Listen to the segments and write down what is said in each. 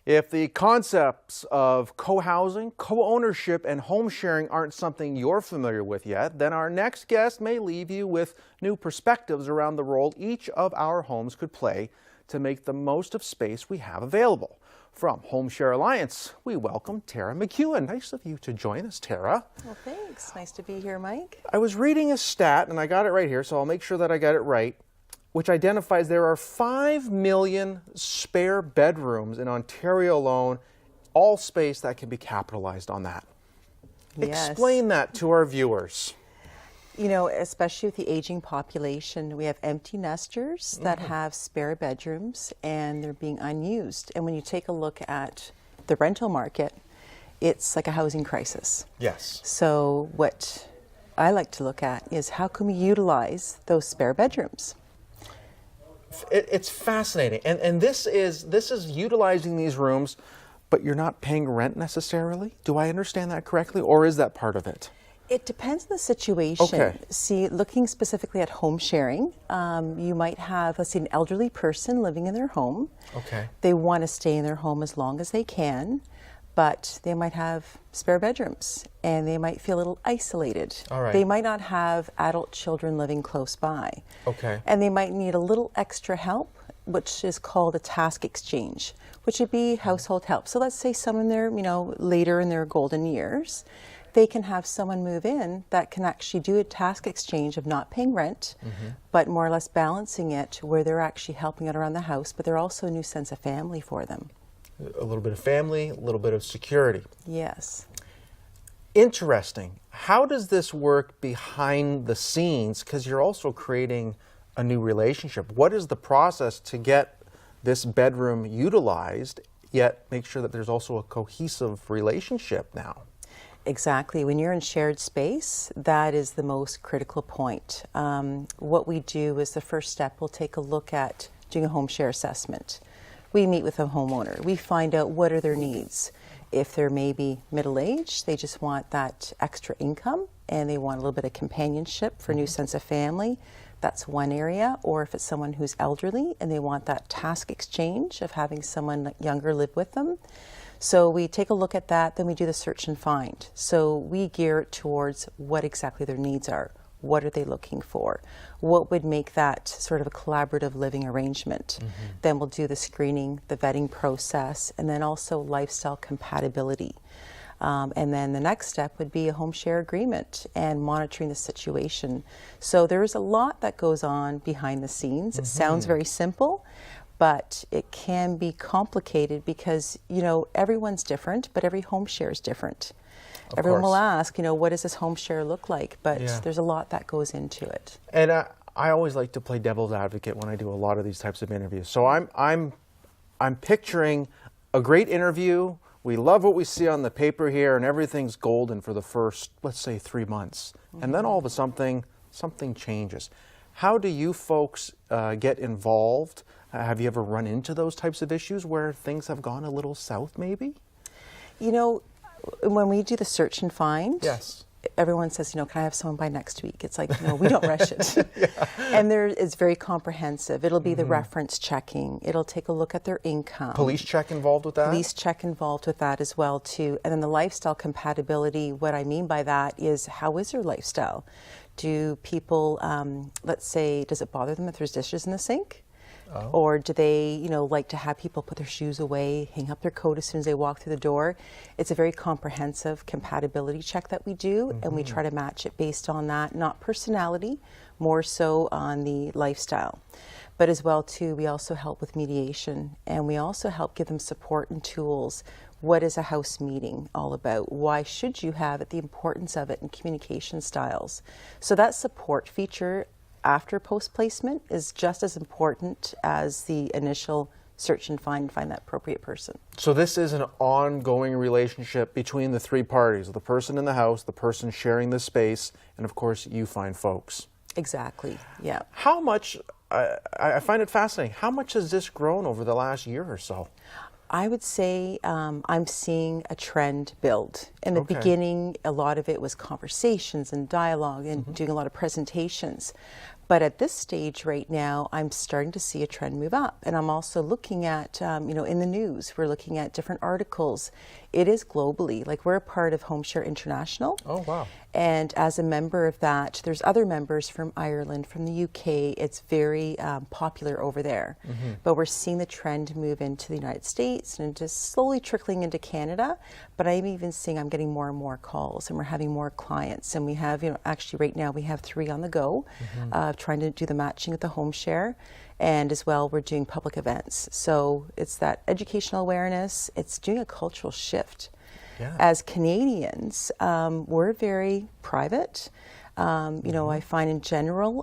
If the concepts of co-housing, co-ownership, and home sharing aren't something you're familiar with yet, then our next guest may leave you with new perspectives around the role each of our homes could play to make the most of space we have available. From HomeShare Alliance, we welcome Tara McEwen. Nice of you to join us, Tara. Well, thanks. Nice to be here, Mike. I was reading a stat, and I got it right here, so I'll make sure that I got it right, which identifies there are 5 million spare bedrooms in Ontario alone, all space that can be capitalized on that. Yes. Explain that to our viewers. You know, especially with the aging population, we have empty nesters that have spare bedrooms and they're being unused. And when you take a look at the rental market, it's like a housing crisis. Yes. So what I like to look at is how can we utilize those spare bedrooms? It's fascinating, and this is utilizing these rooms, but you're not paying rent necessarily. Do I understand that correctly, or is that part of it? It depends on the situation. Okay. See, looking specifically at home sharing, you might have, let's say, an elderly person living in their home. Okay. They want to stay in their home as long as they can, but they might have spare bedrooms and they might feel a little isolated. All right. They might not have adult children living close by. Okay. And they might need a little extra help, which is called a task exchange, which would be household help. So let's say someone there, you know, later in their golden years, they can have someone move in that can actually do a task exchange of not paying rent, but more or less balancing it where they're actually helping out around the house, but they're also a new sense of family for them. A little bit of family, a little bit of security. Yes. Interesting. How does this work behind the scenes? Because you're also creating a new relationship. What is the process to get this bedroom utilized, yet make sure that there's also a cohesive relationship now? Exactly. When you're in shared space, that is the most critical point. What we do is the first step, we'll take a look at doing a home share assessment. We meet with a homeowner. We find out what are their needs. If they're maybe middle-aged, they just want that extra income and they want a little bit of companionship for a new sense of family. That's one area. Or if it's someone who's elderly and they want that task exchange of having someone younger live with them. So we take a look at that, then we do the search and find. So we gear it towards what exactly their needs are. What are they looking for? What would make that sort of a collaborative living arrangement? Then we'll do the screening, the vetting process, and then also lifestyle compatibility. And then the next step would be a home share agreement and monitoring the situation. So there is a lot that goes on behind the scenes. It sounds very simple, but it can be complicated because, you know, everyone's different, but every home share is different. Everyone will ask, you know, what does this home share look like? But there's a lot that goes into it. And I always like to play devil's advocate when I do a lot of these types of interviews. So I'm picturing a great interview. We love what we see on the paper here, and everything's golden for the first, let's say, 3 months. And then all of a sudden, something changes. How do you folks get involved? Have you ever run into those types of issues where things have gone a little south, maybe? You know, when we do the search and find, yes, everyone says, you know, can I have someone by next week? It's like, no, we don't rush it. And it's very comprehensive. It'll be the reference checking. It'll take a look at their income. Police check involved with that? Police check involved with that as well, too. And then the lifestyle compatibility, what I mean by that is, how is their lifestyle? Do people, let's say, does it bother them if there's dishes in the sink? Oh. Or do they, you know, like to have people put their shoes away, hang up their coat as soon as they walk through the door? It's a very comprehensive compatibility check that we do, and we try to match it based on that, not personality, more so on the lifestyle. But as well, too, we also help with mediation, and we also help give them support and tools. What is a house meeting all about? Why should you have it? The importance of it and communication styles. So that support feature after post-placement is just as important as the initial search and find that appropriate person. So this is an ongoing relationship between the three parties, the person in the house, the person sharing the space, and of course you find folks. Exactly, yeah. How much, I find it fascinating, how much has this grown over the last year or so? I would say I'm seeing a trend build. In the beginning, a lot of it was conversations and dialogue and doing a lot of presentations. But at this stage right now, I'm starting to see a trend move up. And I'm also looking at, in the news, we're looking at different articles. It is globally, like we're a part of HomeShare International. Oh, wow. And as a member of that, there's other members from Ireland, from the UK. It's very popular over there. But we're seeing the trend move into the United States and just slowly trickling into Canada. But I'm even seeing I'm getting more and more calls, and we're having more clients. And we have, actually right now we have 3 on the go, trying to do the matching at the HomeShare. And as well, we're doing public events. So it's that educational awareness. It's doing a cultural shift. Yeah. As Canadians, we're very private. I find in general,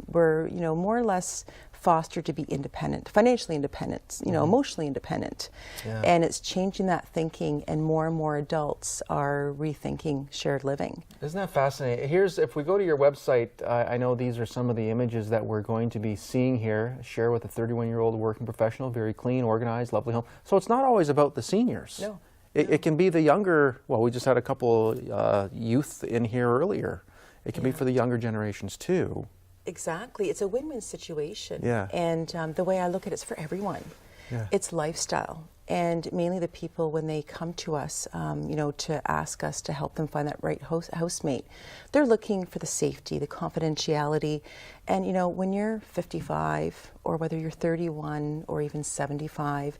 we're, more or less fostered to be independent, financially independent, emotionally independent. Yeah. And it's changing that thinking, and more adults are rethinking shared living. Isn't that fascinating? If we go to your website, I know these are some of the images that we're going to be seeing here. Share with a 31-year-old working professional, very clean, organized, lovely home. So it's not always about the seniors. No. It can be the younger, well, we just had a couple youth in here earlier. It can be for the younger generations too. Exactly. It's a win-win situation. Yeah. And the way I look at it, it's for everyone. Yeah. It's lifestyle. And mainly the people, when they come to us, to ask us to help them find that right housemate, they're looking for the safety, the confidentiality. And, when you're 55, or whether you're 31 or even 75,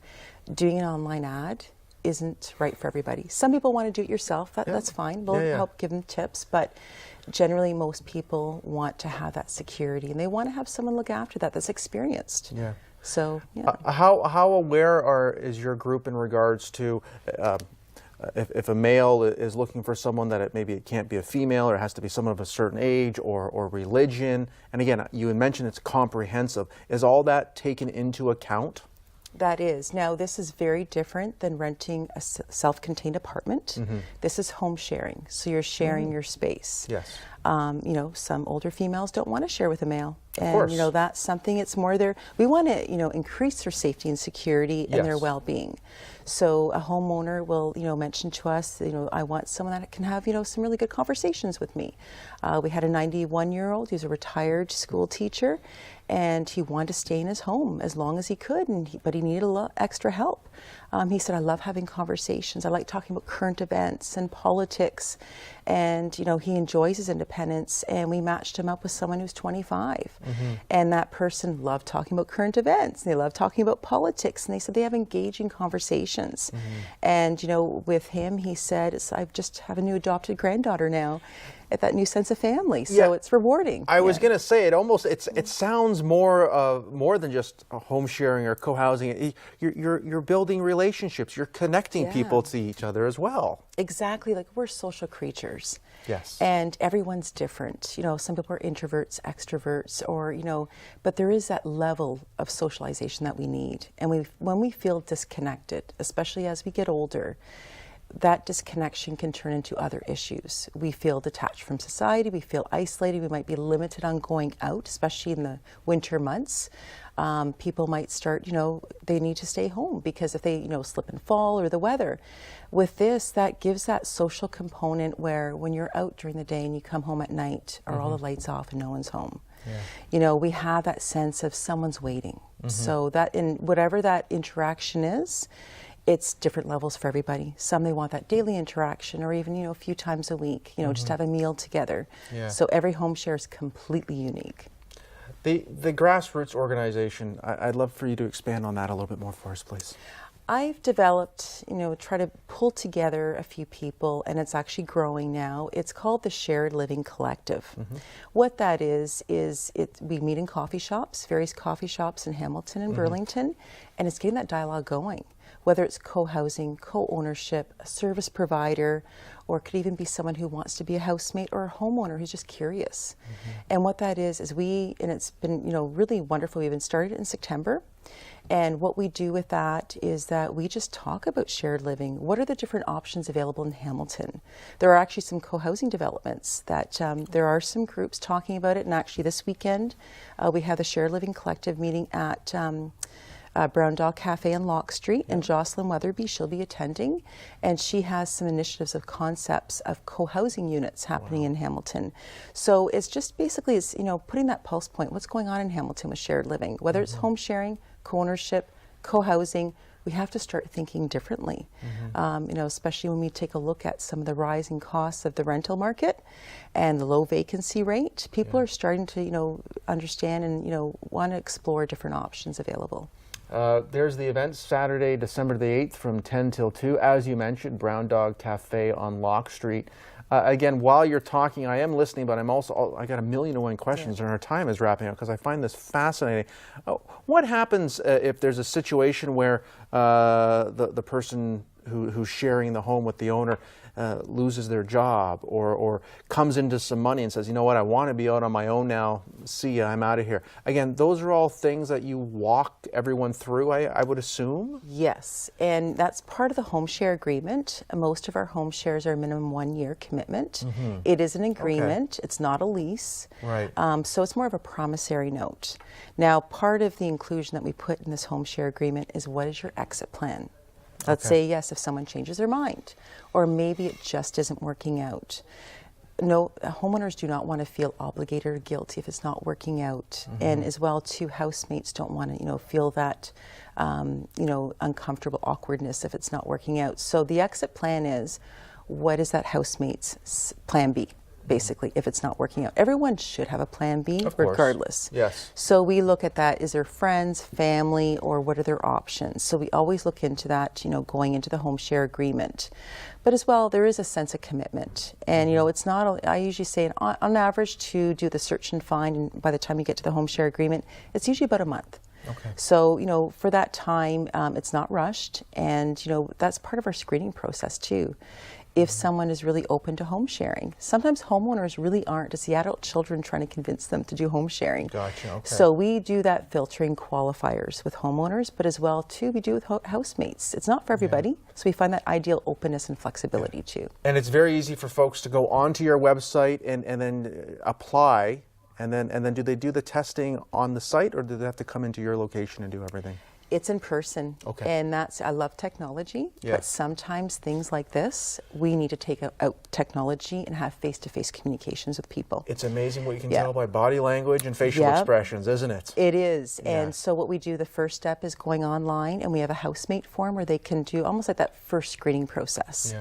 doing an online ad isn't right for everybody. Some people want to do it yourself. That's fine. We'll help give them tips. But generally, most people want to have that security, and they want to have someone look after that's experienced. Yeah. So, yeah. How aware is your group in regards to if a male is looking for someone that maybe it can't be a female, or it has to be someone of a certain age or religion? And again, you had mentioned it's comprehensive. Is all that taken into account? That is. Now, this is very different than renting a self-contained apartment. This is home sharing, so you're sharing your space. Yes. Some older females don't want to share with a male. And, of course. That's something, it's more their, we want to, increase their safety and security and their well-being. So a homeowner will, mention to us, I want someone that can have, some really good conversations with me. We had a 91-year-old, he's a retired school teacher, and he wanted to stay in his home as long as he could, but he needed a lot extra help. He said, I love having conversations. I like talking about current events and politics. And, he enjoys his independence. And we matched him up with someone who's 25. And that person loved talking about current events. And they loved talking about politics. And they said they have engaging conversations. And, with him, he said, I just have a new adopted granddaughter now. At that new sense of family, so it's rewarding. I was going to say it sounds more than just home sharing or co-housing. You're building relationships. You're connecting people to each other as well. Exactly, like we're social creatures. Yes. And everyone's different. Some people are introverts, extroverts, or but there is that level of socialization that we need. And when we feel disconnected, especially as we get older, that disconnection can turn into other issues. We feel detached from society, we feel isolated, we might be limited on going out, especially in the winter months. People might start, they need to stay home because if they, slip and fall or the weather. With this, that gives that social component where when you're out during the day and you come home at night, are all the lights off and no one's home. Yeah. We have that sense of someone's waiting. So that in whatever that interaction is, it's different levels for everybody. Some they want that daily interaction, or even a few times a week. Just have a meal together. Yeah. So every home share is completely unique. The grassroots organization. I'd love for you to expand on that a little bit more for us, please. I've developed, try to pull together a few people, and it's actually growing now. It's called the Shared Living Collective. What that is we meet in coffee shops, various coffee shops in Hamilton and Burlington, and it's getting that dialogue going. Whether it's co-housing, co-ownership, a service provider, or it could even be someone who wants to be a housemate or a homeowner who's just curious. And what that is and it's been, really wonderful. We've been started in September. And what we do with that is that we just talk about shared living. What are the different options available in Hamilton? There are actually some co-housing developments that there are some groups talking about it. And actually this weekend, we have the Shared Living Collective meeting at Brown Dog Cafe on Lock Street, and Jocelyn Weatherby, she'll be attending, and she has some initiatives of concepts of co-housing units happening in Hamilton. So it's just basically, it's, you know, putting that pulse point, what's going on in Hamilton with shared living, whether it's home sharing, co-ownership, co-housing. We have to start thinking differently, you know, especially when we take a look at some of the rising costs of the rental market and the low vacancy rate. People are starting to, you know, understand and, you know, want to explore different options available. There's the event Saturday, December the 8th from 10 till 2. As you mentioned, Brown Dog Cafe on Lock Street. Again, while you're talking, I am listening, but I'm also, I got a million and one questions, and our time is wrapping up because I find this fascinating. What happens if there's a situation where the person who's sharing the home with the owner loses their job or comes into some money and says, you know what, I want to be out on my own now, see ya, I'm out of here. Again, those are all things that you walk everyone through, I would assume? Yes, and that's part of the home share agreement. Most of our home shares are a minimum 1 year commitment. It is an agreement, it's not a lease. Right. So it's more of a promissory note. Now, part of the inclusion that we put in this home share agreement is, what is your exit plan? Let's say, yes, if someone changes their mind, or maybe it just isn't working out. No, homeowners do not want to feel obligated or guilty if it's not working out. And as well, too, housemates don't want to, you know, feel that, you know, uncomfortable awkwardness if it's not working out. So the exit plan is, what is that housemate's plan B? Basically, if it's not working out. Everyone should have a plan B, regardless. Yes. So we look at that, is there friends, family, or what are their options? So we always look into that, you know, going into the home share agreement. But as well, there is a sense of commitment. And, you know, it's not, I usually say on average to do the search and find, and by the time you get to the home share agreement, it's usually about a month. Okay. So, you know, for that time, it's not rushed. And, you know, that's part of our screening process too. If someone is really open to home sharing. Sometimes homeowners really aren't. It's the adult children trying to convince them to do home sharing. Gotcha, okay. So we do that filtering qualifiers with homeowners, but as well too, we do with housemates. It's not for everybody, so we find that ideal openness and flexibility too. And it's very easy for folks to go onto your website and then apply, and then do they do the testing on the site, or do they have to come into your location and do everything? It's in person, and that's, I love technology, but sometimes things like this, we need to take out technology and have face-to-face communications with people. It's amazing what you can tell by body language and facial expressions, isn't it? It is, and so what we do, the first step is going online, and we have a housemate form where they can do almost like that first screening process.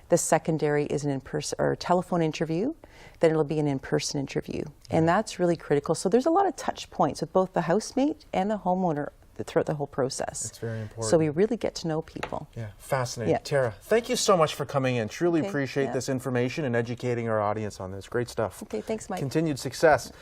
The secondary is an in-person or telephone interview, then it'll be an in-person interview, and that's really critical. So there's a lot of touch points with both the housemate and the homeowner throughout the whole process. It's very important. So we really get to know people. Yeah, fascinating. Tara, thank you so much for coming in. Truly appreciate yeah. this information and educating our audience on this. Great stuff. Okay, thanks, Mike. Continued success.